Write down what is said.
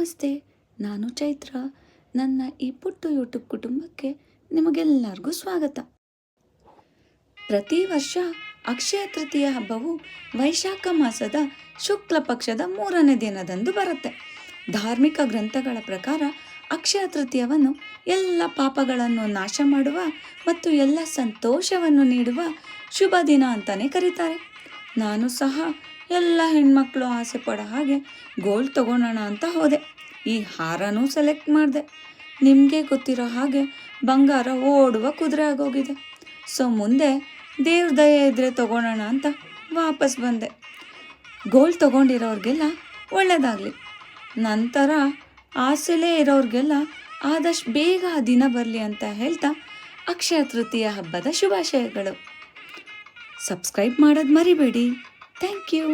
ನಮಸ್ತೆ, ನಾನು ಚೈತ್ರ. ನನ್ನ ಈ ಪುಟ್ಟ ಯೂಟ್ಯೂಬ್ ಕುಟುಂಬಕ್ಕೆ ನಿಮಗೆಲ್ಲರಿಗೂ ಸ್ವಾಗತ. ಪ್ರತಿ ವರ್ಷ ಅಕ್ಷಯ ತೃತೀಯ ಹಬ್ಬವು ವೈಶಾಖ ಮಾಸದ ಶುಕ್ಲ ಪಕ್ಷದ 3ನೇ ದಿನದಂದು ಬರುತ್ತೆ. ಧಾರ್ಮಿಕ ಗ್ರಂಥಗಳ ಪ್ರಕಾರ ಅಕ್ಷಯ ತೃತೀಯವನ್ನು ಎಲ್ಲ ಪಾಪಗಳನ್ನು ನಾಶ ಮಾಡುವ ಮತ್ತು ಎಲ್ಲ ಸಂತೋಷವನ್ನು ನೀಡುವ ಶುಭ ದಿನ ಅಂತಲೇ ಕರೀತಾರೆ. ನಾನು ಸಹ ಎಲ್ಲ ಹೆಣ್ಮಕ್ಳು ಆಸೆ ಪಡೋ ಹಾಗೆ ಗೋಲ್ಡ್ ತಗೊಳ್ಳೋಣ ಅಂತ ಹೋದೆ. ಈ ಹಾರನೂ ಸೆಲೆಕ್ಟ್ ಮಾಡಿದೆ. ನಿಮಗೆ ಗೊತ್ತಿರೋ ಹಾಗೆ ಬಂಗಾರ ಓಡುವ ಕುದುರೆ ಆಗೋಗಿದೆ. ಸೊ ಮುಂದೆ ದೇವ್ರ ದಯೆ ಇದ್ದರೆ ತಗೊಳ್ಳೋಣ ಅಂತ ವಾಪಸ್ ಬಂದೆ. ಗೋಲ್ಡ್ ತಗೊಂಡಿರೋರಿಗೆಲ್ಲ ಒಳ್ಳೆಯದಾಗಲಿ. ನಂತರ ಆಸೆಲೇ ಇರೋರಿಗೆಲ್ಲ ಆದಷ್ಟು ಬೇಗ ಆ ದಿನ ಬರಲಿ ಅಂತ ಹೇಳ್ತಾ ಅಕ್ಷಯ ತೃತೀಯ ಹಬ್ಬದ ಶುಭಾಶಯಗಳು. ಸಬ್ಸ್ಕ್ರೈಬ್ ಮಾಡೋದು ಮರಿಬೇಡಿ. Thank you.